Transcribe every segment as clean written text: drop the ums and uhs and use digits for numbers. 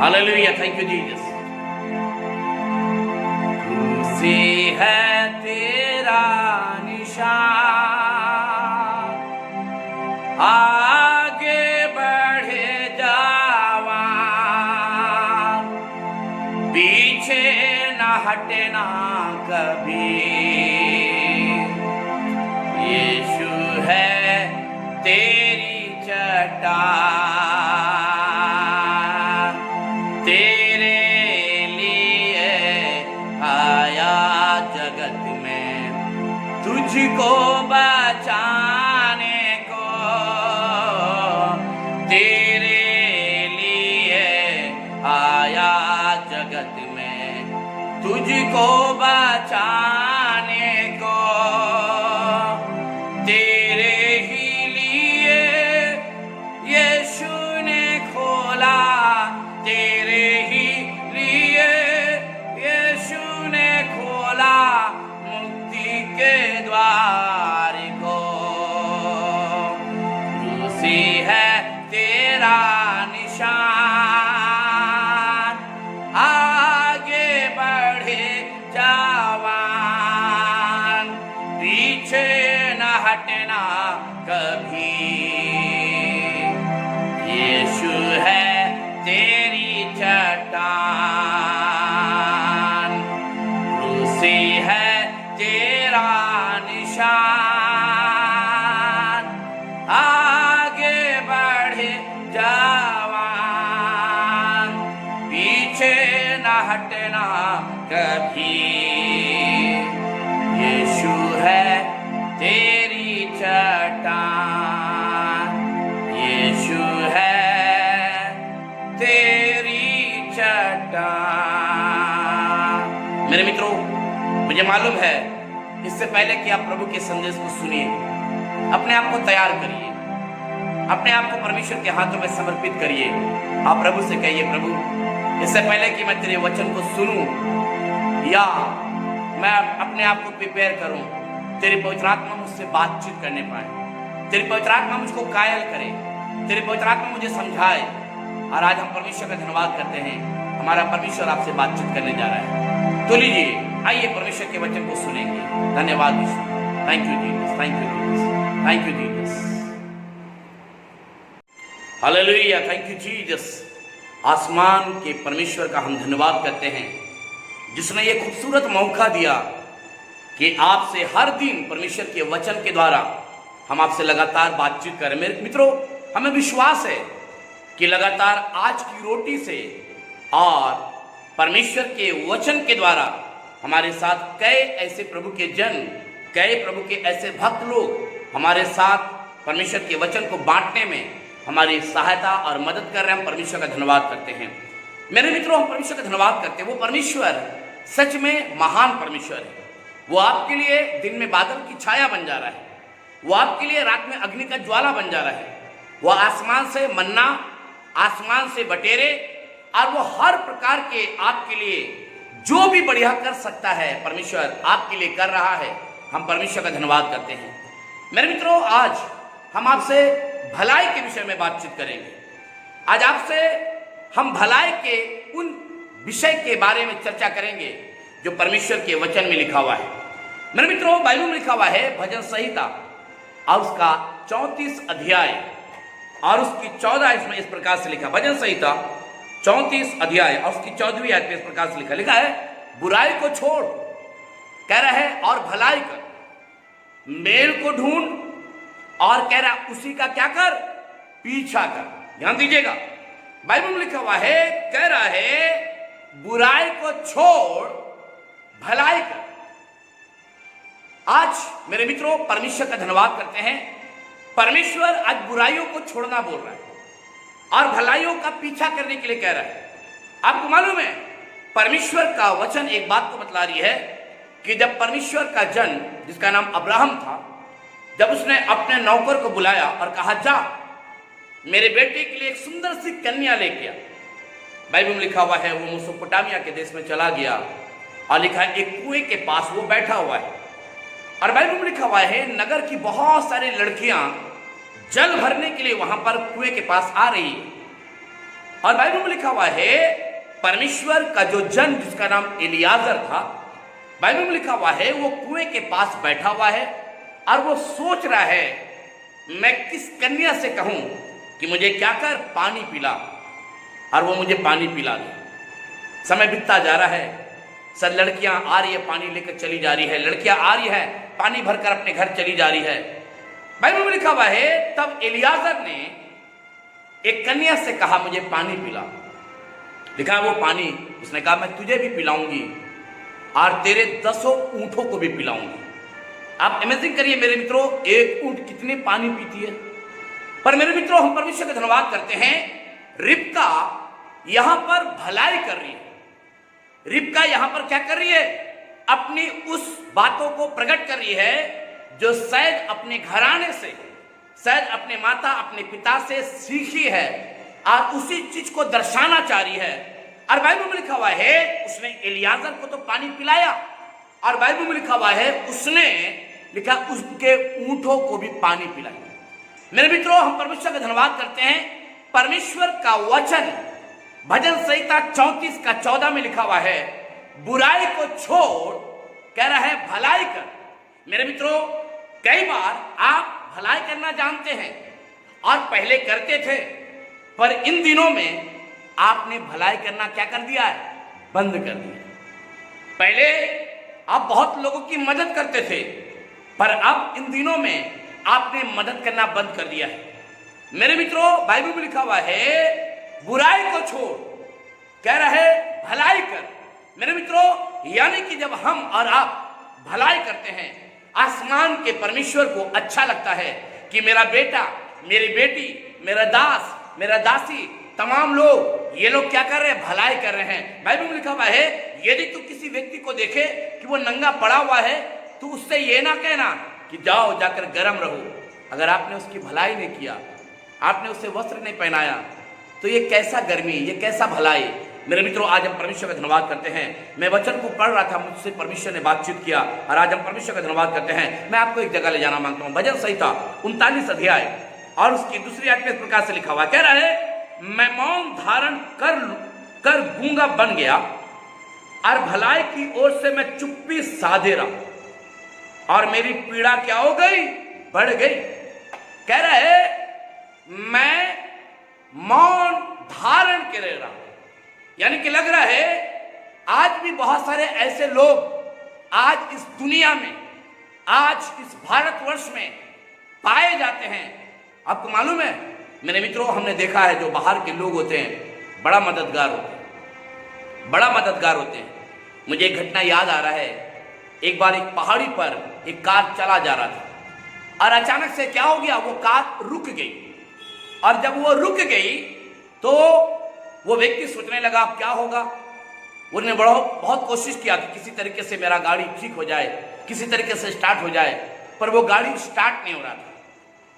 Hallelujah, thank you Jesus. क्रूसी है तेरा निशान, आगे बढ़े जवान, पीछे न हटना कभी। यीशु है तेरी चट्टान, तेरे लिए आया जगत में तुझको बचाने को। तेरे लिए आया जगत में तुझको बचाने को। तेरे ही लिए यीशु ने खोला, तेरे ही लिए यीशु ने खोला मुक्ति के द्वार को। क्रूसी है तेरा निशान, आगे बढ़े जवान, पीछे न हटना कभी। यीशु है तेरी चट्टान, क्रूसी है तेरा निशान, आगे बढ़े जवान, पीछे न हटना कभी। यीशु है तेरी चट्टान, यीशु है तेरी चट्टान। मेरे मित्रों, मुझे मालूम है इससे पहले कि आप प्रभु के संदेश को सुनिए, अपने आप को तैयार करिए, अपने आप को परमेश्वर के हाथों में समर्पित करिए। आप प्रभु से कहिए, प्रभु इससे पहले कि मैं तेरे वचन को सुनूं या मैं अपने आप को प्रिपेयर करूं, तेरी पवित्र आत्मा मुझसे बातचीत करने पाए, तेरी पवित्र आत्मा मुझको कायल करे, तेरी पवित्र आत्मा मुझे समझाए। और आज हम परमेश्वर का धन्यवाद करते हैं, हमारा परमेश्वर आपसे बातचीत करने जा रहा है। तो लीजिए, आइए परमेश्वर के वचन को सुनेंगे। धन्यवाद Yeshu, thank you Jesus, thank you Jesus, thank you Jesus. Hallelujah, thank you Jesus. आसमान के परमेश्वर का हम धन्यवाद करते हैं जिसने ये खूबसूरत मौका दिया कि आपसे हर दिन परमेश्वर के वचन के द्वारा हम आपसे लगातार बातचीत करें। मेरे मित्रों, हमें विश्वास है कि लगातार आज की रोटी से और परमेश्वर के वचन के द्वारा हमारे साथ कई ऐसे प्रभु के जन, कई प्रभु के ऐसे भक्त लोग हमारे साथ परमेश्वर के वचन को बांटने में हमारी सहायता और मदद कर रहे हैं। हम परमेश्वर का धन्यवाद करते हैं। मेरे मित्रों, हम परमेश्वर का धन्यवाद करते हैं। वो परमेश्वर सच में महान परमेश्वर है। वो आपके लिए दिन में बादल की छाया बन जा रहा है, वो आपके लिए रात में अग्नि का ज्वाला बन जा रहा है। वो आसमान से मन्ना, आसमान से बटेरे और वो हर प्रकार के आपके लिए जो भी बढ़िया कर सकता है परमेश्वर आपके लिए कर रहा है। हम परमेश्वर का धन्यवाद करते हैं। मेरे मित्रों, आज हम आपसे भलाई के विषय में बातचीत करेंगे। आज आपसे हम भलाई के उन विषय के बारे में चर्चा करेंगे जो परमेश्वर के वचन में लिखा हुआ है। मेरे मित्रों, बाइबल में लिखा हुआ है भजन संहिता और उसका 34 अध्याय और उसकी 14 इसमें इस प्रकार से लिखा। भजन संहिता 34 अध्याय और उसकी 14वीं आयत में इस प्रकार से लिखा है, बुराई को छोड़, कह रहा है, और भलाई कर, मेल को ढूंढ, और कह रहा उसी का क्या कर, पीछा कर। ध्यान दीजिएगा, बाइबल में लिखा हुआ है, कह रहा है बुराई को छोड़, भलाई कर। आज मेरे मित्रों, परमेश्वर का धन्यवाद करते हैं। परमेश्वर आज बुराइयों को छोड़ना बोल रहा है और भलाइयों का पीछा करने के लिए कह रहा है। आपको मालूम है, परमेश्वर का वचन एक बात को बतला रही है कि जब परमेश्वर का जन, जिसका नाम अब्राहम था, जब उसने अपने नौकर को बुलाया और कहा, जा मेरे बेटे के लिए एक सुंदर सी कन्या लेके आ। बाइबल में लिखा हुआ है वो मेसोपोटामिया के देश में चला गया और लिखा है एक कुएं के पास वो बैठा हुआ है। और बाइबल में लिखा हुआ है नगर की बहुत सारी लड़कियां जल भरने के लिए वहां पर कुएं के पास आ रही है। और बाइबल में लिखा हुआ है परमेश्वर का जो जन जिसका नाम एलियाजर था, बाइबल में लिखा हुआ है वो कुएं के पास बैठा हुआ है और वो सोच रहा है मैं किस कन्या से कहूं कि मुझे क्या कर पानी पिला और वो मुझे पानी पिला दे। समय बीतता जा रहा है, सर लड़कियां आ रही है पानी लेकर चली जा रही है, लड़कियां आ रही है पानी भरकर अपने घर चली जा रही है। बाइबल में लिखा हुआ है तब एलियाजर ने एक कन्या से कहा मुझे पानी पिला। लिखा है वो पानी, उसने कहा मैं तुझे भी पिलाऊंगी और तेरे 10 ऊंटों को भी पिलाऊंगी। आप इमेजिन करिए मेरे मित्रों, एक ऊंट कितने पानी पीती है। पर मेरे मित्रों हम परमेश्वर का धन्यवाद करते हैं, रिबका यहां पर भलाई कर रही है। रिबका यहां पर क्या कर रही है? अपनी उस बातों को प्रकट कर रही है जो शायद अपने घराने से, शायद अपने माता अपने पिता से सीखी है और उसी चीज को दर्शाना चाह रही है। और बाइबल में लिखा हुआ है उसने एलियाजर को तो पानी पिलाया और बाइबल में लिखा हुआ है उसने लिखा उसके ऊंटों को भी पानी पिलाया। मेरे मित्रों हम परमेश्वर का धन्यवाद करते हैं, परमेश्वर का वचन भजन संहिता 34 का 14 में लिखा हुआ है बुराई को छोड़ कह रहा है भलाई कर। मेरे मित्रों कई बार आप भलाई करना जानते हैं और पहले करते थे, पर इन दिनों में आपने भलाई करना क्या कर दिया है? बंद कर दिया। पहले आप बहुत लोगों की मदद करते थे, पर अब इन दिनों में आपने मदद करना बंद कर दिया है। मेरे मित्रों बाइबल में लिखा हुआ है बुराई को छोड़ कह रहा है भलाई कर। मेरे मित्रों यानी कि जब हम और आप भलाई करते हैं, आसमान के परमेश्वर को अच्छा लगता है कि मेरा बेटा, मेरी बेटी, मेरा दास, मेरा दासी, तमाम लोग ये लोग क्या कर रहे हैं? भलाई कर रहे हैं। बाइबल में लिखा हुआ है यदि तू किसी व्यक्ति को देखे कि वो नंगा पड़ा हुआ है तो उससे ये ना कहना कि जाओ जाकर गर्म रहो। अगर आपने उसकी भलाई नहीं किया, आपने उसे वस्त्र नहीं पहनाया, तो ये कैसा गर्मी, ये कैसा भलाई। मेरे मित्रों आज हम परमेश्वर का धन्यवाद करते हैं। मैं वचन को पढ़ रहा था, मुझसे परमेश्वर ने बातचीत किया और आज हम परमेश्वर का धन्यवाद करते हैं। मैं आपको एक जगह ले जाना मांगता हूं, भजन संहिता 39 अध्याय और उसकी दूसरी आयत में इस प्रकार से लिखा हुआ, कह रहा है मैं मौन धारण कर गूंगा बन गया और भलाई की ओर से मैं चुप्पी साधे रहा और मेरी पीड़ा क्या हो गई? बढ़ गई। कह रहा है मैं मौन धारण करे रहा, यानी कि लग रहा है आज भी बहुत सारे ऐसे लोग आज इस दुनिया में, आज इस भारतवर्ष में पाए जाते हैं। आपको मालूम है मेरे मित्रों, हमने देखा है जो बाहर के लोग होते हैं बड़ा मददगार होते हैं, बड़ा मददगार होते हैं। मुझे एक घटना याद आ रहा है, एक बार एक पहाड़ी पर एक कार चला जा रहा था और अचानक से क्या हो गया, वो कार रुक गई और जब वो रुक गई तो वो व्यक्ति सोचने लगा क्या होगा। उन्होंने बहुत कोशिश किया कि किसी तरीके से मेरा गाड़ी ठीक हो जाए, किसी तरीके से स्टार्ट हो जाए, पर वो गाड़ी स्टार्ट नहीं हो रहा था।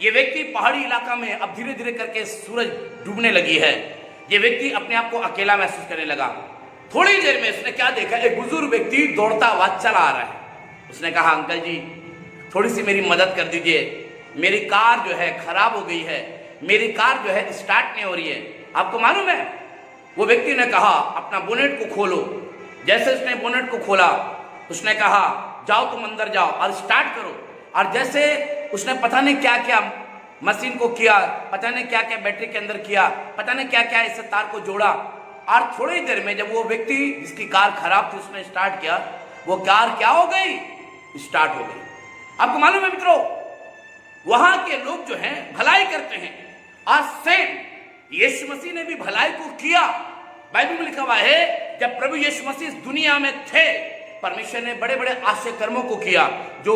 ये व्यक्ति पहाड़ी इलाका में अब धीरे धीरे करके सूरज डूबने लगी है, ये व्यक्ति अपने आप को अकेला महसूस करने लगा। थोड़ी देर में उसने क्या देखा, एक बुजुर्ग व्यक्ति दौड़ता हुआ चला आ रहा है। उसने कहा अंकल जी थोड़ी सी मेरी मदद कर दीजिए, मेरी कार जो है खराब हो गई है, मेरी कार जो है स्टार्ट नहीं हो रही है। आपको मालूम है वो व्यक्ति ने कहा अपना बोनेट को खोलो। जैसे उसने बोनेट को खोला उसने कहा जाओ तुम अंदर जाओ और स्टार्ट करो। और जैसे उसने पता नहीं क्या क्या मशीन को किया, पता नहीं क्या क्या बैटरी के अंदर किया, पता नहीं क्या क्या इस तार को जोड़ा और थोड़ी देर में जब वो व्यक्ति जिसकी कार खराब थी उसने स्टार्ट किया, वो कार क्या हो गई? स्टार्ट हो गई। आपको मालूम है मित्रों वहां के लोग जो हैं भलाई करते हैं। आज सेम यीशु मसीह ने भी भलाई को किया। बाइबल में लिखा हुआ है जब प्रभु यीशु मसीह इस दुनिया में थे, परमेश्वर ने बड़े बड़े आश्चर्य कर्मों को किया। जो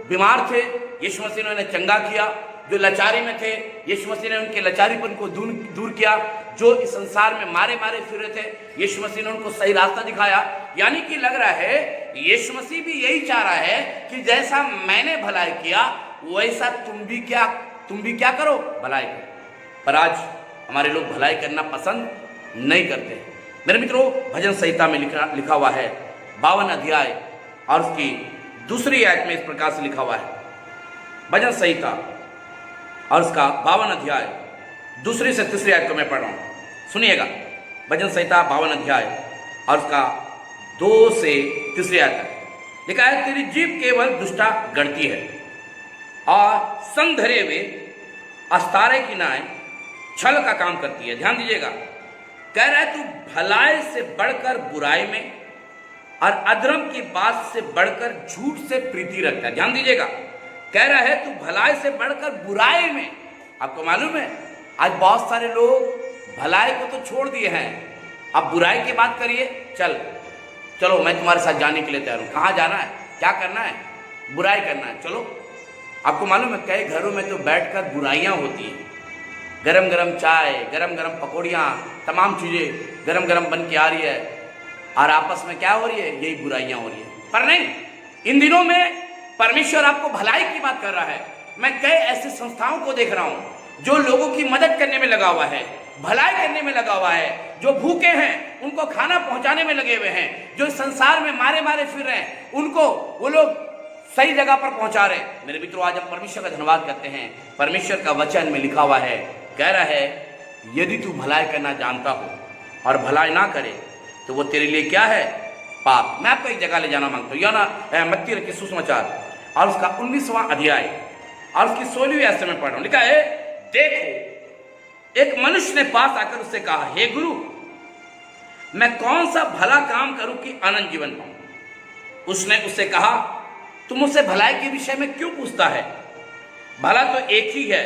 बीमार थे यीशु मसीह ने उन्हें चंगा किया, जो लाचारी में थे यीशु मसीह ने उनके लाचारीपन को दूर किया, जो इस संसार में मारे फिर रहे थे यीशु मसीह ने उनको सही रास्ता दिखाया। यानी कि लग रहा है यीशु मसीह भी यही चाह रहा है कि जैसा मैंने भलाई किया वैसा तुम भी क्या करो, भलाई करो। पर आज हमारे लोग भलाई करना पसंद नहीं करते। मेरे मित्रों भजन संहिता में लिखा हुआ है 52 अध्याय और उसकी दूसरी आयत में इस प्रकार से लिखा हुआ है, भजन संहिता और उसका 52 अध्याय दूसरी से तीसरी आयत को मैं पढ़ रहा हूं। सुनिएगा, भजन संहिता 52 अध्याय और उसका 2 से 3 आयत तक लिखा है, तेरी जीभ केवल दुष्टा गढ़ती है और संधरे हुए अस्तारे की नाय छल का काम करती है। ध्यान दीजिएगा, कह रहा है तू भलाई से बढ़कर बुराई में और अधर्म की बात से बढ़कर झूठ से प्रीति रखता है। ध्यान दीजिएगा, कह रहा है तू भलाई से बढ़कर बुराई में। आपको मालूम है आज बहुत सारे लोग भलाई को तो छोड़ दिए हैं, अब बुराई की बात करिए, चलो मैं तुम्हारे साथ जाने के लिए तैयार हूं। कहाँ जाना है, क्या करना है, बुराई करना है, चलो। आपको मालूम है कई घरों में तो बैठकर बुराइयां होती हैं, गरम गरम चाय, गरम गरम पकौड़ियाँ, तमाम चीज़ें गरम गरम बन के आ रही है और आपस में क्या हो रही है, यही बुराइयां हो रही है। पर नहीं, इन दिनों में परमेश्वर आपको भलाई की बात कर रहा है। मैं कई ऐसी संस्थाओं को देख रहा हूं जो लोगों की मदद करने में लगा हुआ है, भलाई करने में लगा हुआ है, जो भूखे हैं उनको खाना पहुंचाने में लगे हुए हैं, जो संसार में मारे मारे फिर रहे हैं उनको वो लोग सही जगह पर पहुंचा रहे हैं। मेरे मित्रों, आज हम परमेश्वर का धन्यवाद करते हैं। परमेश्वर का वचन में लिखा हुआ है, कह रहा है यदि तू भलाई करना जानता हो और भलाई ना करे तो वो तेरे लिए क्या है, पाप। मैं आपको एक जगह ले जाना मांगता हूँ, या ना मत्ती रखिए सुसमाचार और उसका 19वां अध्याय और उसकी 16वीं आयत में पढ़ रहा हूं। लिखा है, देखो एक मनुष्य ने पास आकर उससे कहा, हे गुरु मैं कौन सा भला काम करूं कि अनंत जीवन पाऊं। उसने उससे कहा, तुम मुझसे भलाई के विषय में क्यों पूछता है, भला तो एक ही है,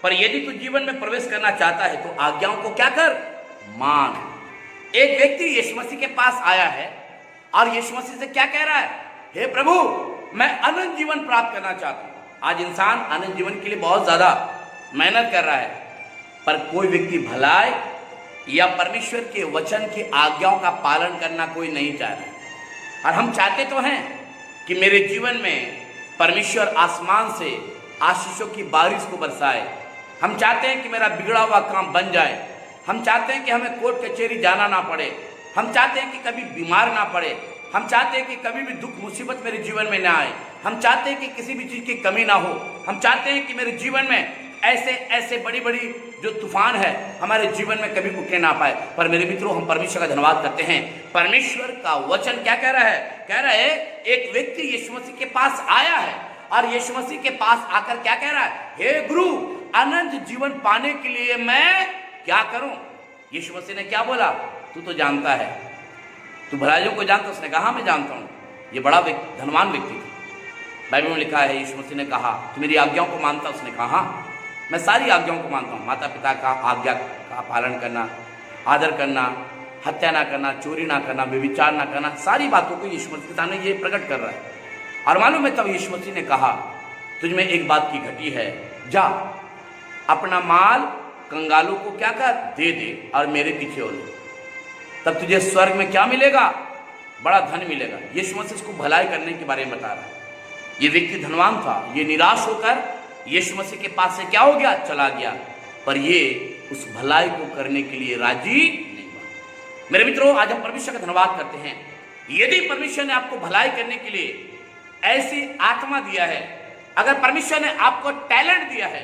पर यदि तू जीवन में प्रवेश करना चाहता है तो आज्ञाओं को क्या कर, मान। एक व्यक्ति यीशु मसीह के पास आया है और यीशु मसीह से क्या कह रहा है, हे प्रभु मैं अनंत जीवन प्राप्त करना चाहता हूं। आज इंसान अनंत जीवन के लिए बहुत ज्यादा मेहनत कर रहा है, पर कोई व्यक्ति भलाई या परमेश्वर के वचन की आज्ञाओं का पालन करना कोई नहीं चाह रहा है। और हम चाहते तो हैं कि मेरे जीवन में परमेश्वर आसमान से आशीषों की बारिश को बरसाए। हम चाहते हैं कि मेरा बिगड़ा हुआ काम बन जाए। हम चाहते हैं कि हमें कोर्ट कचहरी जाना ना पड़े। हम चाहते हैं कि कभी बीमार ना पड़े। हम चाहते हैं कि कभी भी दुख मुसीबत मेरे जीवन में ना आए। हम चाहते हैं कि किसी भी चीज़ की कमी ना हो। हम चाहते हैं कि मेरे जीवन में ऐसे ऐसे बड़ी बड़ी जो तूफान है हमारे जीवन में कभी उठने ना पाए। पर मेरे मित्रों, हम परमेश्वर का धन्यवाद करते हैं। परमेश्वर का वचन क्या कह रहा है, कह रहा है एक व्यक्ति यीशु मसीह के पास आया है और यीशु मसीह के पास आकर क्या कह रहा है, हे गुरु अनंत जीवन पाने के लिए मैं क्या करूं। यीशु मसीह ने क्या बोला, तू तो जानता है, तू भलाइयों को जानता। उसने कहा मैं जानता हूं। ये बड़ा धनवान व्यक्ति था। बाइबल में लिखा है, यीशु मसीह ने कहा तू मेरी आज्ञाओं को मानता। उसने कहा हाँ मैं सारी आज्ञाओं को मानता हूँ। माता पिता का आज्ञा का पालन करना, आदर करना, हत्या ना करना, चोरी ना करना, व्यभिचार ना करना, सारी बातों को यीशु मसीह के सामने ये प्रकट कर रहा है। और मालूम है तब यीशु मसीह ने कहा तुझ में एक बात की घटी है, जा अपना माल कंगालों को क्या कर दे दे और मेरे पीछे हो ले, तब तुझे स्वर्ग में क्या मिलेगा, बड़ा धन मिलेगा। यीशु मसीह उसको भलाई करने के बारे में बता रहा है। ये व्यक्ति धनवान था, ये निराश होकर यीशु मसीह के पास से क्या हो गया, चला गया, पर ये उस भलाई को करने के लिए राजी नहीं हुआ। मेरे मित्रों, आज हम परमेश्वर का धन्यवाद करते हैं। यदि परमेश्वर ने आपको भलाई करने के लिए ऐसी आत्मा दिया है, अगर परमेश्वर ने आपको टैलेंट दिया है,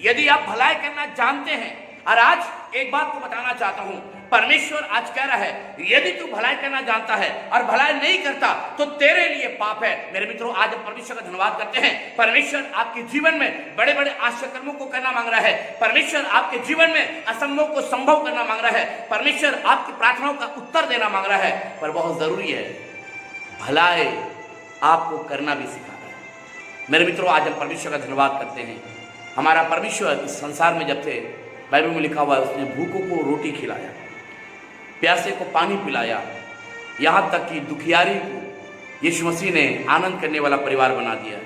यदि आप भलाई करना जानते हैं, और आज एक बात को बताना चाहता हूं, परमेश्वर आज कह रहा है यदि तू भलाई करना जानता है और भलाई नहीं करता तो तेरे लिए पाप है। मेरे मित्रों, आज हम परमेश्वर का धन्यवाद करते हैं। परमेश्वर आपके जीवन में बड़े बड़े आश्चर्य कर्मों को करना मांग रहा है। परमेश्वर आपके जीवन में असंभव को संभव करना मांग रहा है। परमेश्वर आपकी प्रार्थनाओं का उत्तर देना मांग रहा है। पर बहुत जरूरी है भलाई आपको करना भी सिखा रहा है। मेरे मित्रों, आज हम परमेश्वर का धन्यवाद करते हैं। हमारा परमेश्वर इस संसार में जब थे, बाइबल में लिखा हुआ है उसने भूखों को रोटी खिलाया, प्यासे को पानी पिलाया, यहाँ तक कि दुखियारी को यीशु मसीह ने आनंद करने वाला परिवार बना दिया।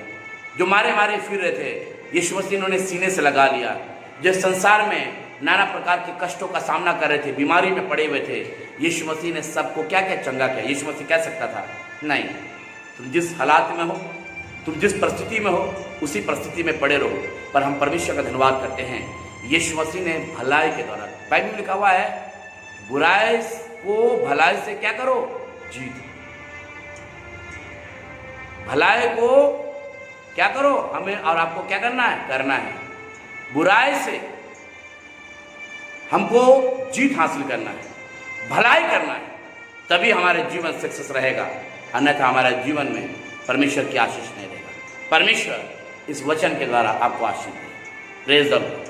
जो मारे मारे फिर रहे थे, यीशु मसीह इन्होंने सीने से लगा लिया। जो संसार में नाना प्रकार के कष्टों का सामना कर रहे थे, बीमारी में पड़े हुए थे, यीशु मसीह ने सबको क्या क्या चंगा किया। यीशु मसीह कह सकता था नहीं, तुम जिस हालात में हो, तुम जिस परिस्थिति में हो, उसी परिस्थिति में पड़े रहो। पर हम परमेश्वर का धन्यवाद करते हैं, यीशु मसीह ने भलाई के द्वारा, बाइबल में लिखा हुआ है बुराई को भलाई से क्या करो, जीत। भलाई को क्या करो, हमें और आपको क्या करना है, करना है। बुराई से हमको जीत हासिल करना है, भलाई करना है, तभी हमारे जीवन सक्सेस रहेगा, अन्यथा हमारे जीवन में परमेश्वर की आशीष नहीं रहेगा। परमेश्वर इस वचन के द्वारा आपको आशीष दे। Praise the Lord.